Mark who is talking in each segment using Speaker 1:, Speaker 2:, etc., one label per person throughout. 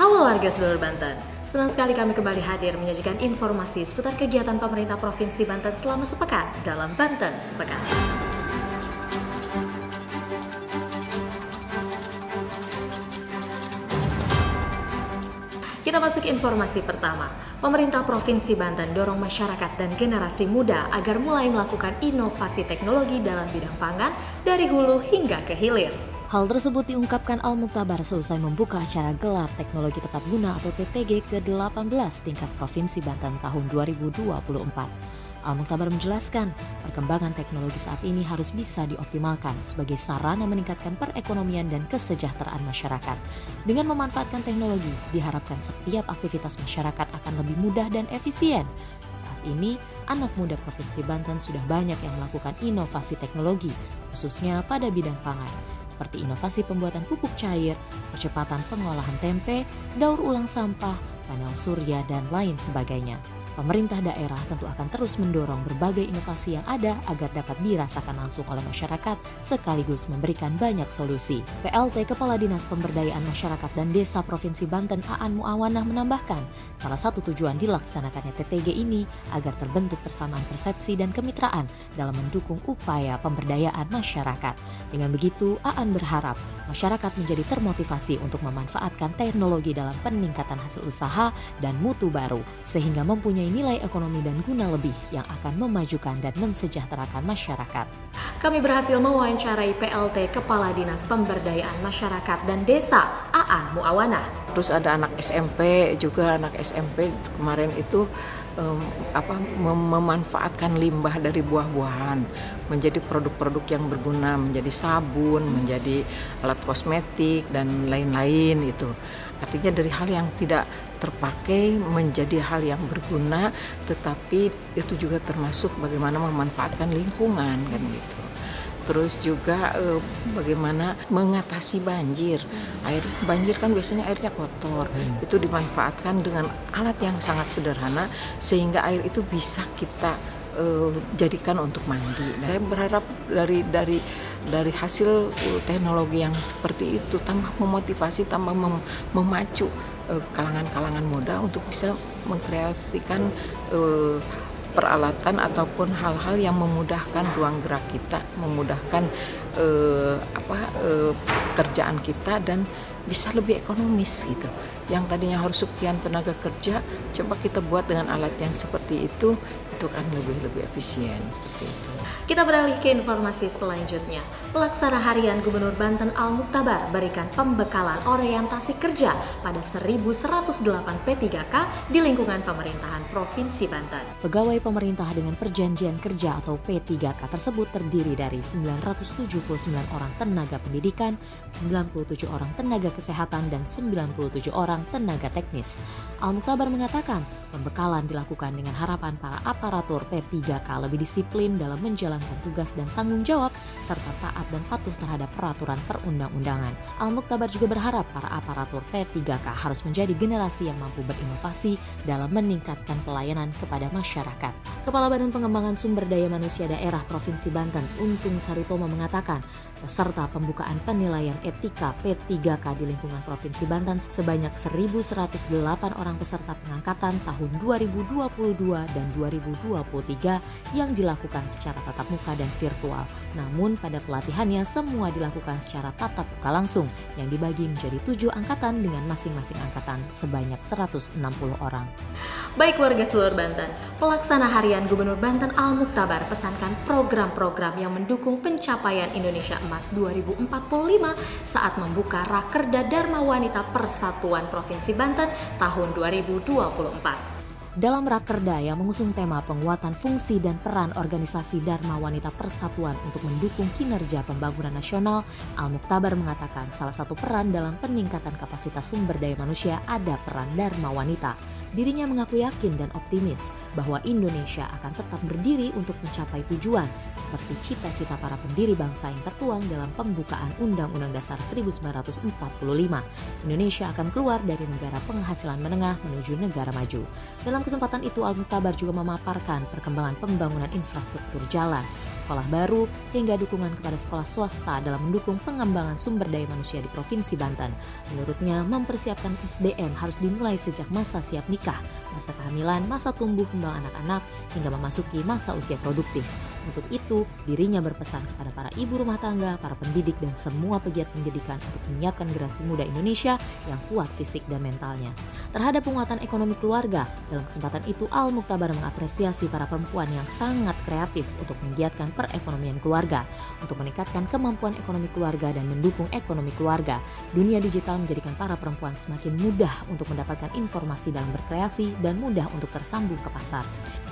Speaker 1: Halo warga seluruh Banten, senang sekali kami kembali hadir menyajikan informasi seputar kegiatan pemerintah Provinsi Banten selama sepekan dalam Banten Sepekan. Kita masuk ke informasi pertama. Pemerintah Provinsi Banten dorong masyarakat dan generasi muda agar mulai melakukan inovasi teknologi dalam bidang pangan dari hulu hingga ke hilir.
Speaker 2: Hal tersebut diungkapkan Al-Muktabar seusai membuka acara Gelar Teknologi Tepat Guna atau TTG ke-18 tingkat Provinsi Banten tahun 2024. Al-Muktabar menjelaskan, perkembangan teknologi saat ini harus bisa dioptimalkan sebagai sarana meningkatkan perekonomian dan kesejahteraan masyarakat. Dengan memanfaatkan teknologi, diharapkan setiap aktivitas masyarakat akan lebih mudah dan efisien. Saat ini, anak muda Provinsi Banten sudah banyak yang melakukan inovasi teknologi, khususnya pada bidang pangan, seperti inovasi pembuatan pupuk cair, percepatan pengolahan tempe, daur ulang sampah, panel surya, dan lain sebagainya. Pemerintah daerah tentu akan terus mendorong berbagai inovasi yang ada agar dapat dirasakan langsung oleh masyarakat sekaligus memberikan banyak solusi. PLT Kepala Dinas Pemberdayaan Masyarakat dan Desa Provinsi Banten Aan Muawanah menambahkan, salah satu tujuan dilaksanakannya TTG ini agar terbentuk persamaan persepsi dan kemitraan dalam mendukung upaya pemberdayaan masyarakat. Dengan begitu, Aan berharap masyarakat menjadi termotivasi untuk memanfaatkan teknologi dalam peningkatan hasil usaha dan mutu baru, sehingga mempunyai nilai ekonomi dan guna lebih yang akan memajukan dan mensejahterakan masyarakat.
Speaker 1: Kami berhasil mewawancarai PLT Kepala Dinas Pemberdayaan Masyarakat dan Desa Aan Muawanah.
Speaker 3: Terus ada anak SMP juga, anak SMP kemarin itu memanfaatkan limbah dari buah-buahan menjadi produk-produk yang berguna, menjadi sabun, menjadi alat kosmetik dan lain-lain itu. Artinya dari hal yang tidak terpakai menjadi hal yang berguna, tetapi itu juga termasuk bagaimana memanfaatkan lingkungan kan gitu. Terus juga bagaimana mengatasi banjir. Banjir kan biasanya airnya kotor. Itu dimanfaatkan dengan alat yang sangat sederhana sehingga air itu bisa kita jadikan untuk mandi. Saya berharap dari hasil teknologi yang seperti itu tambah memotivasi, tambah memacu kalangan-kalangan muda untuk bisa mengkreasikan peralatan ataupun hal-hal yang memudahkan ruang gerak kita, memudahkan kerjaan kita dan bisa lebih ekonomis gitu. Yang tadinya harus sekian tenaga kerja, coba kita buat dengan alat yang seperti itu kan lebih efisien seperti itu.
Speaker 1: Kita beralih ke informasi selanjutnya. Pelaksana Harian Gubernur Banten Al-Muktabar berikan pembekalan orientasi kerja pada 1.108 P3K di lingkungan pemerintahan Provinsi Banten.
Speaker 2: Pegawai pemerintah dengan perjanjian kerja atau P3K tersebut terdiri dari 979 orang tenaga pendidikan, 97 orang tenaga kesehatan, dan 97 orang tenaga teknis. Al-Muktabar mengatakan, pembekalan dilakukan dengan harapan para aparatur P3K lebih disiplin dalam menjalankan tugas dan tanggung jawab, serta taat dan patuh terhadap peraturan perundang-undangan. Al-Muktabar juga berharap para aparatur P3K harus menjadi generasi yang mampu berinovasi dalam meningkatkan pelayanan kepada masyarakat. Kepala Badan Pengembangan Sumber Daya Manusia Daerah Provinsi Banten, Untung Saritomo mengatakan, peserta pembukaan penilaian etika P3K di lingkungan Provinsi Banten sebanyak 1.108 orang peserta pengangkatan tahun 2022 dan 2023 yang dilakukan secara tatap muka dan virtual. Namun pada pelatihannya semua dilakukan secara tatap muka langsung yang dibagi menjadi 7 angkatan dengan masing-masing angkatan sebanyak 160 orang.
Speaker 1: Baik warga seluruh Banten, pelaksana harian Gubernur Banten Al-Muktabar pesankan program-program yang mendukung pencapaian Indonesia Emas 2045 saat membuka Rakerda Dharma Wanita Persatuan Provinsi Banten tahun 2024.
Speaker 2: Dalam Rakerda yang mengusung tema penguatan fungsi dan peran organisasi Dharma Wanita Persatuan untuk mendukung kinerja pembangunan nasional, Al-Muktabar mengatakan salah satu peran dalam peningkatan kapasitas sumber daya manusia ada peran Dharma Wanita. dirinya mengaku yakin dan optimis bahwa Indonesia akan tetap berdiri untuk mencapai tujuan seperti cita-cita para pendiri bangsa yang tertuang dalam pembukaan Undang-Undang Dasar 1945. Indonesia akan keluar dari negara penghasilan menengah menuju negara maju. Dalam kesempatan itu, Al-Muktabar juga memaparkan perkembangan pembangunan infrastruktur jalan, sekolah baru, hingga dukungan kepada sekolah swasta dalam mendukung pengembangan sumber daya manusia di Provinsi Banten. Menurutnya, mempersiapkan SDM harus dimulai sejak masa siap nikah, masa kehamilan, masa tumbuh kembang anak-anak, hingga memasuki masa usia produktif. Untuk itu, dirinya berpesan kepada para ibu rumah tangga, para pendidik, dan semua pegiat pendidikan untuk menyiapkan generasi muda Indonesia yang kuat fisik dan mentalnya. Terhadap penguatan ekonomi keluarga, dalam kesempatan itu Al-Muktabar mengapresiasi para perempuan yang sangat kreatif untuk menggiatkan perekonomian keluarga, untuk meningkatkan kemampuan ekonomi keluarga dan mendukung ekonomi keluarga. Dunia digital menjadikan para perempuan semakin mudah untuk mendapatkan informasi dalam berkreasi dan mudah untuk tersambung ke pasar.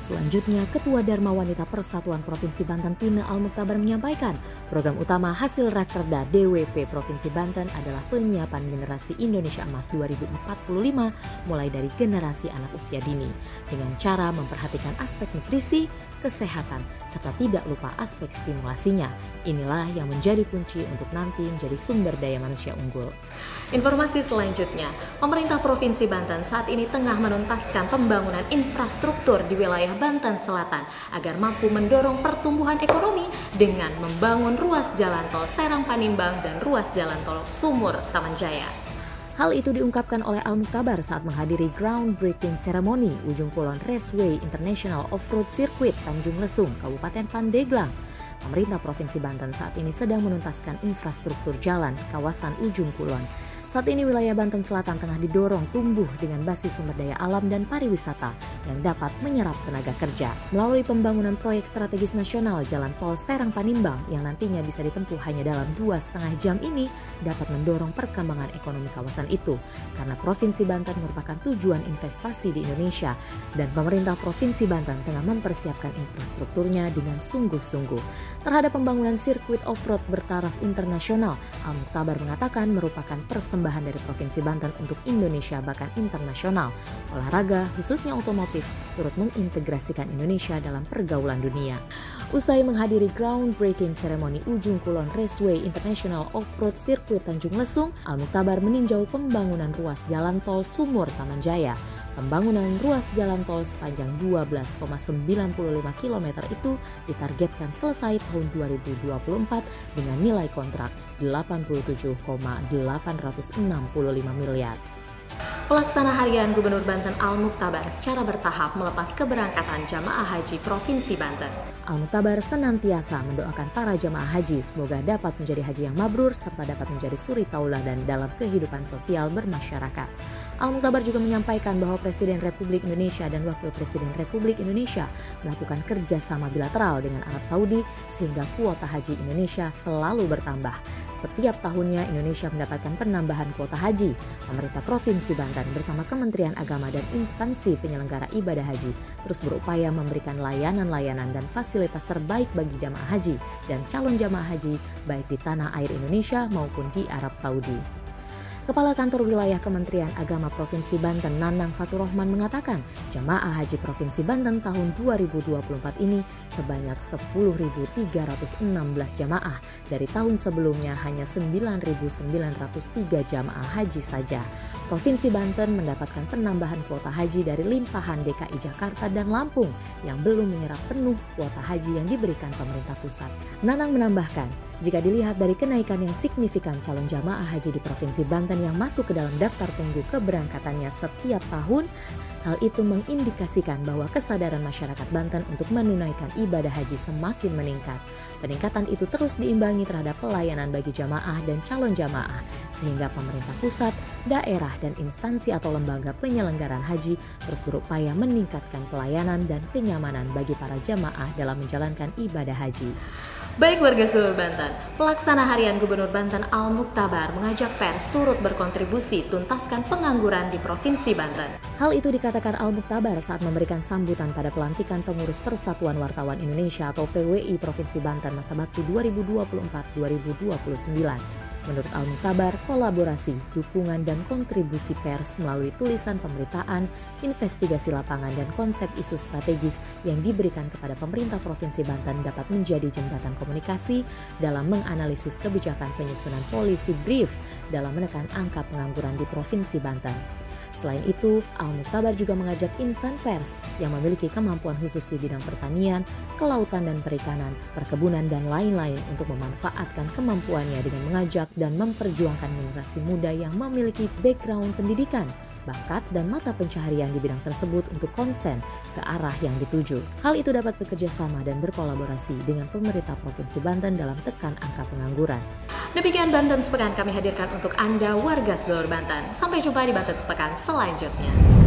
Speaker 2: Selanjutnya, Ketua Dharma Wanita Persatuan Provinsi Banten Tina Al-Muktabar menyampaikan, program utama hasil Rakerda DWP Provinsi Banten adalah penyiapan generasi Indonesia Emas 2045 mulai dari generasi anak usia dini dengan cara memperhatikan aspek nutrisi, kesehatan, serta tidak lupa aspek stimulasinya. Inilah yang menjadi kunci untuk nanti menjadi sumber daya manusia unggul.
Speaker 1: Informasi selanjutnya, pemerintah Provinsi Banten saat ini tengah menuntaskan pembangunan infrastruktur di wilayah Banten Selatan agar mampu mendorong pertumbuhan ekonomi dengan membangun ruas jalan tol Serang Panimbang dan ruas jalan tol Sumur Taman Jaya.
Speaker 2: Hal itu diungkapkan oleh Al-Muktabar saat menghadiri groundbreaking ceremony Ujung Kulon Raceway International Off-Road Circuit Tanjung Lesung, Kabupaten Pandeglang. Pemerintah Provinsi Banten saat ini sedang menuntaskan infrastruktur jalan kawasan Ujung Kulon. Saat ini wilayah Banten Selatan tengah didorong tumbuh dengan basis sumber daya alam dan pariwisata yang dapat menyerap tenaga kerja. Melalui pembangunan proyek strategis nasional Jalan Tol Serang Panimbang yang nantinya bisa ditempuh hanya dalam 2,5 jam ini dapat mendorong perkembangan ekonomi kawasan itu. Karena Provinsi Banten merupakan tujuan investasi di Indonesia dan pemerintah Provinsi Banten tengah mempersiapkan infrastrukturnya dengan sungguh-sungguh. Terhadap pembangunan sirkuit off-road bertaraf internasional, Al-Muktabar mengatakan merupakan persembahan dari Provinsi Banten untuk Indonesia bahkan internasional. Olahraga, khususnya otomotif, turut mengintegrasikan Indonesia dalam pergaulan dunia. Usai menghadiri groundbreaking ceremony Ujung Kulon Raceway International Off-Road Circuit Tanjung Lesung, Al-Muktabar meninjau pembangunan ruas jalan tol Sumur Taman Jaya. Pembangunan ruas jalan tol sepanjang 12,95 km itu ditargetkan selesai tahun 2024 dengan nilai kontrak 87,865 miliar.
Speaker 1: Pelaksana Harian Gubernur Banten Al-Muktabar secara bertahap melepas keberangkatan jamaah haji Provinsi Banten.
Speaker 2: Al-Muktabar senantiasa mendoakan para jamaah haji semoga dapat menjadi haji yang mabrur serta dapat menjadi suri tauladan dalam kehidupan sosial bermasyarakat. Al-Muktabar juga menyampaikan bahwa Presiden Republik Indonesia dan Wakil Presiden Republik Indonesia melakukan kerjasama bilateral dengan Arab Saudi sehingga kuota haji Indonesia selalu bertambah. Setiap tahunnya Indonesia mendapatkan penambahan kuota haji. Pemerintah Provinsi Banten bersama Kementerian Agama dan instansi penyelenggara ibadah haji terus berupaya memberikan layanan-layanan dan fasilitas terbaik bagi jamaah haji dan calon jamaah haji baik di tanah air Indonesia maupun di Arab Saudi. Kepala Kantor Wilayah Kementerian Agama Provinsi Banten Nanang Fatur Rahman mengatakan jamaah haji Provinsi Banten tahun 2024 ini sebanyak 10.316 jamaah. Dari tahun sebelumnya hanya 9.903 jamaah haji saja. Provinsi Banten mendapatkan penambahan kuota haji dari limpahan DKI Jakarta dan Lampung yang belum menyerap penuh kuota haji yang diberikan pemerintah pusat. Nanang menambahkan, jika dilihat dari kenaikan yang signifikan calon jamaah haji di Provinsi Banten yang masuk ke dalam daftar tunggu keberangkatannya setiap tahun, hal itu mengindikasikan bahwa kesadaran masyarakat Banten untuk menunaikan ibadah haji semakin meningkat. Peningkatan itu terus diimbangi terhadap pelayanan bagi jamaah dan calon jamaah, sehingga pemerintah pusat, daerah, dan instansi atau lembaga penyelenggaraan haji terus berupaya meningkatkan pelayanan dan kenyamanan bagi para jamaah dalam menjalankan ibadah haji.
Speaker 1: Baik warga seluruh Banten, Pelaksana Harian Gubernur Banten Al-Muktabar mengajak pers turut berkontribusi tuntaskan pengangguran di Provinsi Banten.
Speaker 2: Hal itu dikatakan Al-Muktabar saat memberikan sambutan pada pelantikan pengurus Persatuan Wartawan Indonesia atau PWI Provinsi Banten masa bakti 2024-2029. Menurut Al-Mukhtabar, kolaborasi, dukungan, dan kontribusi pers melalui tulisan pemberitaan, investigasi lapangan, dan konsep isu strategis yang diberikan kepada pemerintah Provinsi Banten dapat menjadi jembatan komunikasi dalam menganalisis kebijakan penyusunan policy brief dalam menekan angka pengangguran di Provinsi Banten. Selain itu, Al-Mukhtabar juga mengajak insan pers yang memiliki kemampuan khusus di bidang pertanian, kelautan dan perikanan, perkebunan, dan lain-lain untuk memanfaatkan kemampuannya dengan mengajak dan memperjuangkan generasi muda yang memiliki background pendidikan, bakat, dan mata pencaharian di bidang tersebut untuk konsen ke arah yang dituju. Hal itu dapat bekerja sama dan berkolaborasi dengan pemerintah Provinsi Banten dalam tekan angka pengangguran.
Speaker 1: Demikian Banten Sepekan kami hadirkan untuk Anda warga sedulur Banten. Sampai jumpa di Banten Sepekan selanjutnya.